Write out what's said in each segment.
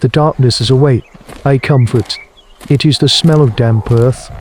The darkness is a weight, a comfort. It is the smell of damp earth,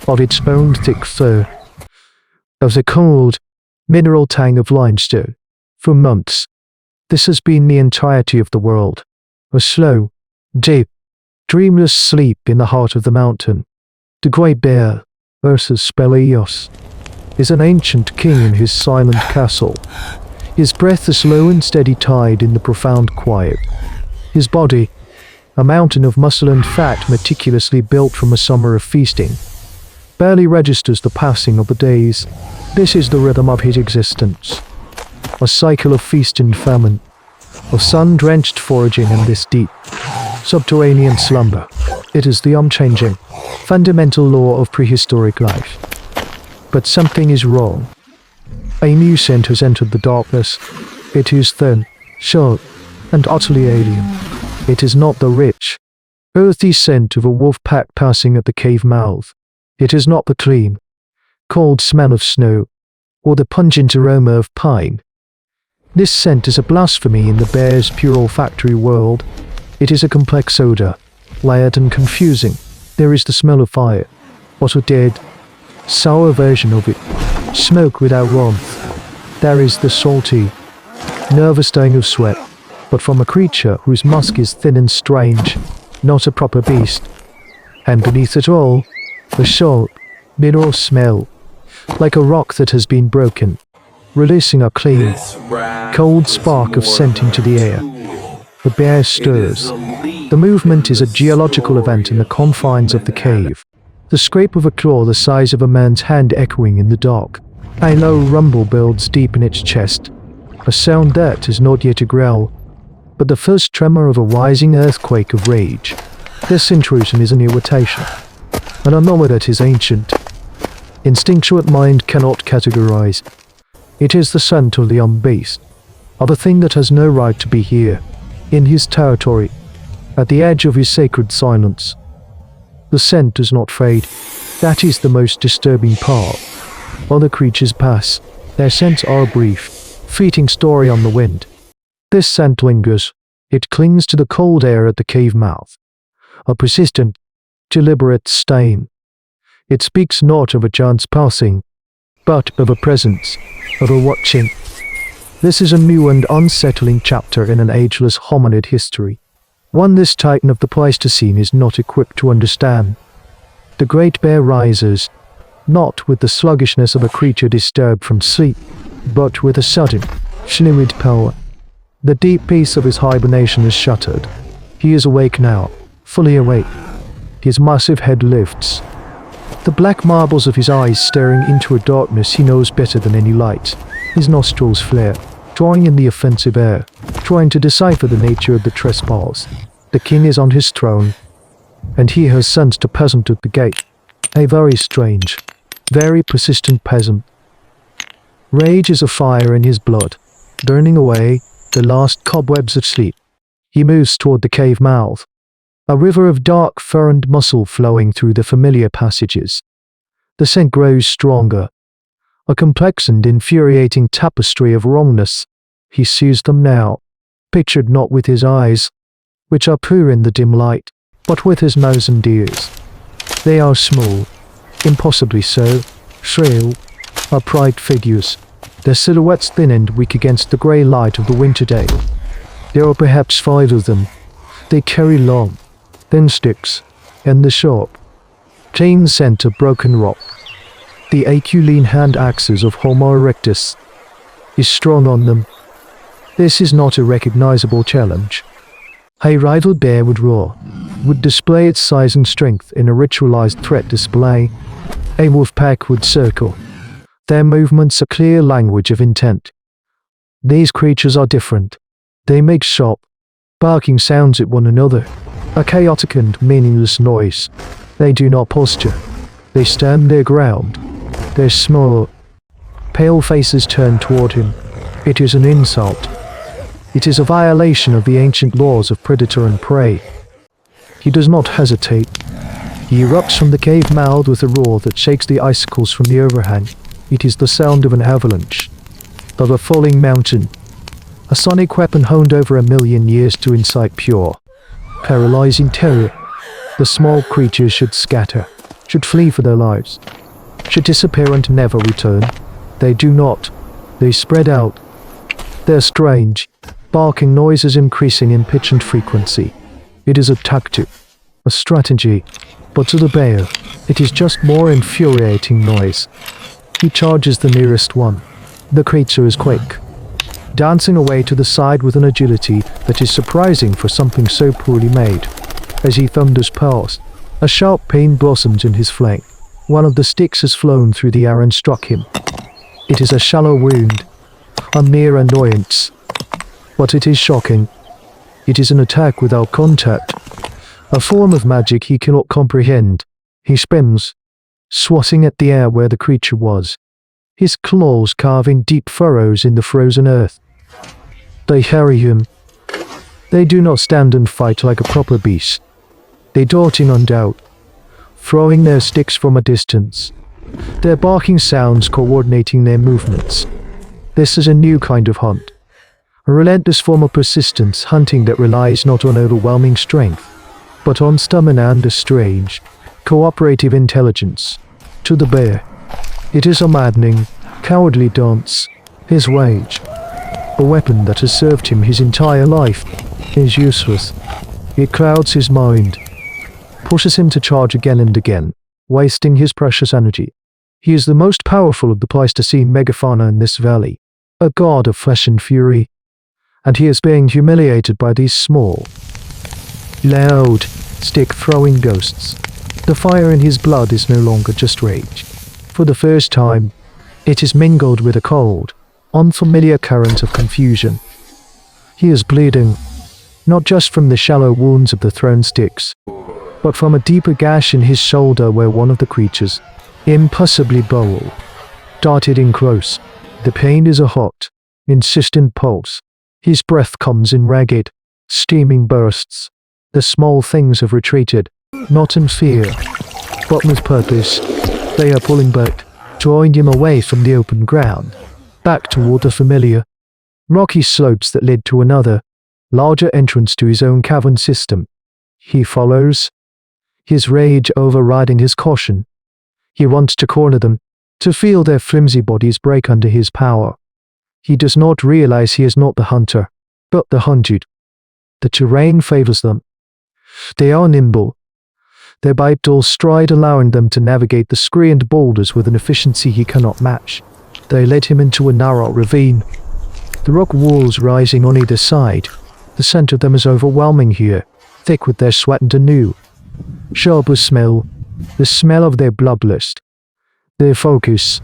of its own thick fur, of the cold, mineral tang of limestone. For months, this has been the entirety of the world. A slow, deep, dreamless sleep in the heart of the mountain. The great bear, Ursus spelaeus, is an ancient king in his silent castle. His breath a slow and steady tide in the profound quiet. His body, a mountain of muscle and fat meticulously built from a summer of feasting, barely registers the passing of the days. This is the rhythm of his existence. A cycle of feast and famine, of sun-drenched foraging and this deep, subterranean slumber. It is the unchanging, fundamental law of prehistoric life. But something is wrong. A new scent has entered the darkness. It is thin, sharp, and utterly alien. It is not the rich, earthy scent of a wolf pack passing at the cave mouth. It is not the clean, cold smell of snow, or the pungent aroma of pine. This scent is a blasphemy in the bear's pure olfactory world. It is a complex odor, layered and confusing. There is the smell of fire, but a dead, sour version of it, smoke without warmth. There is the salty, nervous sting of sweat, but from a creature whose musk is thin and strange, not a proper beast. And beneath it all, the sharp, mineral smell, like a rock that has been broken, releasing a clean, cold spark of scent into the air. The bear stirs. The movement is a geological event in the confines of the cave. The scrape of a claw the size of a man's hand echoing in the dark. A low rumble builds deep in its chest, a sound that is not yet a growl, but the first tremor of a rising earthquake of rage. This intrusion is an irritation, an anomaly that is ancient. Instinctual mind cannot categorize. It is the scent of the unbeast, of a thing that has no right to be here, in his territory, at the edge of his sacred silence. The scent does not fade. That is the most disturbing part. Other creatures pass. Their scents are brief, fleeting story on the wind. This scent lingers. It clings to the cold air at the cave mouth. A persistent, deliberate stain. It speaks not of a chance passing, but of a presence, of a watching. This is a new and unsettling chapter in an ageless hominid history. One this titan of the Pleistocene is not equipped to understand. The great bear rises, not with the sluggishness of a creature disturbed from sleep, but with a sudden, fluid power. The deep peace of his hibernation is shattered. He is awake now, fully awake. His massive head lifts. The black marbles of his eyes staring into a darkness he knows better than any light. His nostrils flare, drawing in the offensive air, trying to decipher the nature of the trespass. The king is on his throne, and he has sensed a peasant at the gate. A very strange, very persistent peasant. Rage is a fire in his blood, burning away the last cobwebs of sleep. He moves toward the cave mouth, a river of dark fur and muscle flowing through the familiar passages. The scent grows stronger, a complex and infuriating tapestry of wrongness. He sees them now, pictured not with his eyes, which are poor in the dim light, but with his nose and ears. They are small, impossibly so, shrill, upright figures, their silhouettes thin and weak against the grey light of the winter day. There are perhaps 5 of them. They carry long, thin sticks, and the sharp, clean scent of broken rock. The aculine hand axes of Homo erectus is strong on them. This is not a recognizable challenge. A rival bear would roar, would display its size and strength in a ritualized threat display. A wolf pack would circle. Their movements a clear language of intent. These creatures are different. They make sharp, barking sounds at one another, a chaotic and meaningless noise. They do not posture. They stand their ground. Their small, pale faces turn toward him. It is an insult. It is a violation of the ancient laws of predator and prey. He does not hesitate. He erupts from the cave mouth with a roar that shakes the icicles from the overhang. It is the sound of an avalanche, of a falling mountain, a sonic weapon honed over 1,000,000 years to incite pure, paralyzing terror. The small creatures should scatter, should flee for their lives, should disappear and never return. They do not. They spread out. Their strange, barking noises increasing in pitch and frequency. It is a tactic, a strategy, but to the bear, it is just more infuriating noise. He charges the nearest one. The creature is quick, dancing away to the side with an agility that is surprising for something so poorly made. As he thunders past, a sharp pain blossoms in his flank. One of the sticks has flown through the air and struck him. It is a shallow wound, a mere annoyance, but it is shocking. It is an attack without contact, a form of magic he cannot comprehend. He spins, swatting at the air where the creature was, his claws carving deep furrows in the frozen earth. They harry him. They do not stand and fight like a proper beast. They dart in and out, throwing their sticks from a distance, their barking sounds coordinating their movements. This is a new kind of hunt, a relentless form of persistence, hunting that relies not on overwhelming strength, but on stamina and a strange, cooperative intelligence. To the bear, it is a maddening, cowardly dance. His rage, a weapon that has served him his entire life, is useless. It clouds his mind, pushes him to charge again and again, wasting his precious energy. He is the most powerful of the Pleistocene megafauna in this valley, a god of flesh and fury, and he is being humiliated by these small, loud, stick-throwing ghosts. The fire in his blood is no longer just rage. For the first time, it is mingled with a cold, unfamiliar current of confusion. He is bleeding, not just from the shallow wounds of the thrown sticks, but from a deeper gash in his shoulder where one of the creatures, impossibly bold, darted in close. The pain is a hot, insistent pulse. His breath comes in ragged, steaming bursts. The small things have retreated, not in fear, but with purpose. They are pulling back, drawing him away from the open ground, back toward the familiar, rocky slopes that led to another, larger entrance to his own cavern system. He follows, his rage overriding his caution. He wants to corner them, to feel their flimsy bodies break under his power. He does not realize he is not the hunter, but the hunted. The terrain favors them. They are nimble, their bipedal stride allowing them to navigate the screened boulders with an efficiency he cannot match. They led him into a narrow ravine, the rock walls rising on either side. The scent of them is overwhelming here, thick with their sweat and anew. Sharp with smell, the smell of their bloodlust. Their focus,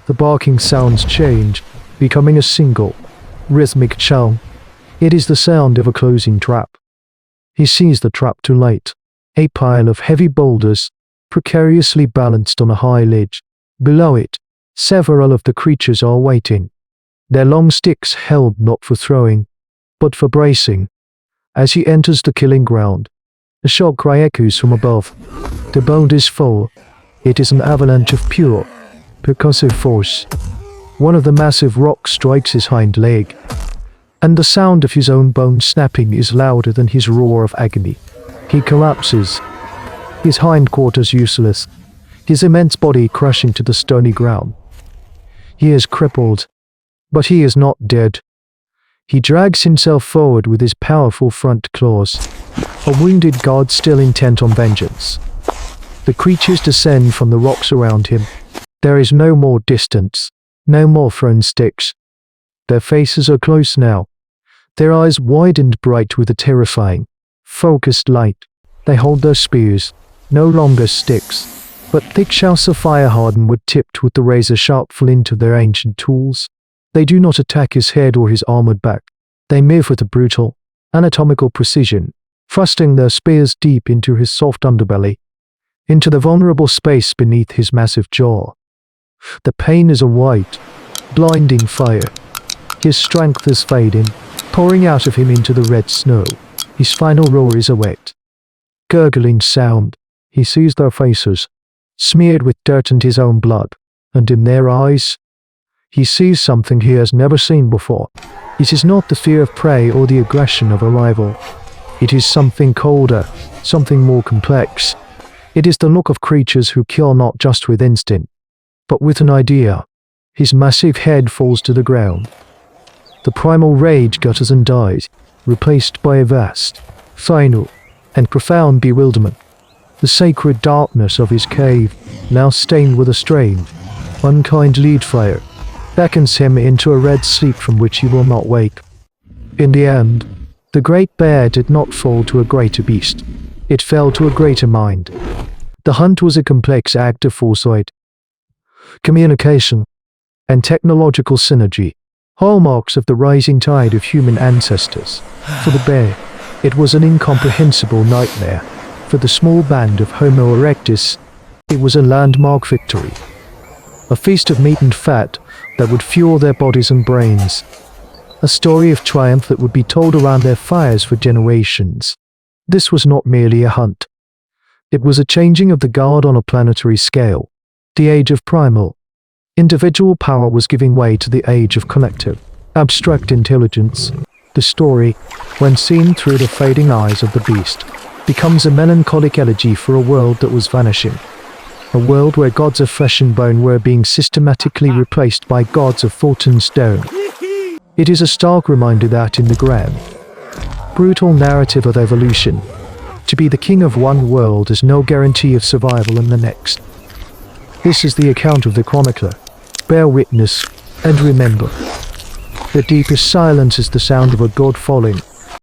the barking sounds change, becoming a single, rhythmic chant. It is the sound of a closing trap. He sees the trap too late. A pile of heavy boulders, precariously balanced on a high ledge. Below it, several of the creatures are waiting, their long sticks held not for throwing, but for bracing. As he enters the killing ground, a sharp cry echoes from above. The boulders fall. It is an avalanche of pure, percussive force. One of the massive rocks strikes his hind leg, and the sound of his own bone snapping is louder than his roar of agony. He collapses, his hindquarters useless, his immense body crashing to the stony ground. He is crippled, but he is not dead. He drags himself forward with his powerful front claws, a wounded god still intent on vengeance. The creatures descend from the rocks around him. There is no more distance, no more thrown sticks. Their faces are close now, their eyes wide and bright with a terrifying, focused light. They hold their spears, no longer sticks, but thick shells of fire-hardened wood tipped with the razor-sharp flint of their ancient tools. They do not attack his head or his armored back. They move with a brutal, anatomical precision, thrusting their spears deep into his soft underbelly, into the vulnerable space beneath his massive jaw. The pain is a white, blinding fire. His strength is fading, pouring out of him into the red snow. His final roar is a wet, gurgling sound. He sees their faces, smeared with dirt and his own blood, and in their eyes, he sees something he has never seen before. It is not the fear of prey or the aggression of a rival. It is something colder, something more complex. It is the look of creatures who kill not just with instinct, but with an idea. His massive head falls to the ground. The primal rage gutters and dies, replaced by a vast, final, and profound bewilderment. The sacred darkness of his cave, now stained with a strange, unkind lead fire, beckons him into a red sleep from which he will not wake. In the end, the great bear did not fall to a greater beast. It fell to a greater mind. The hunt was a complex act of foresight, communication, and technological synergy, hallmarks of the rising tide of human ancestors. For the bear, it was an incomprehensible nightmare. For the small band of Homo erectus, it was a landmark victory. A feast of meat and fat that would fuel their bodies and brains. A story of triumph that would be told around their fires for generations. This was not merely a hunt. It was a changing of the guard on a planetary scale. The age of primal, individual power was giving way to the age of collective, abstract intelligence. The story, when seen through the fading eyes of the beast, becomes a melancholic elegy for a world that was vanishing. A world where gods of flesh and bone were being systematically replaced by gods of thought and stone. It is a stark reminder that in the grand, brutal narrative of evolution, to be the king of one world is no guarantee of survival in the next. This is the account of the chronicler. Bear witness, and remember. The deepest silence is the sound of a god falling.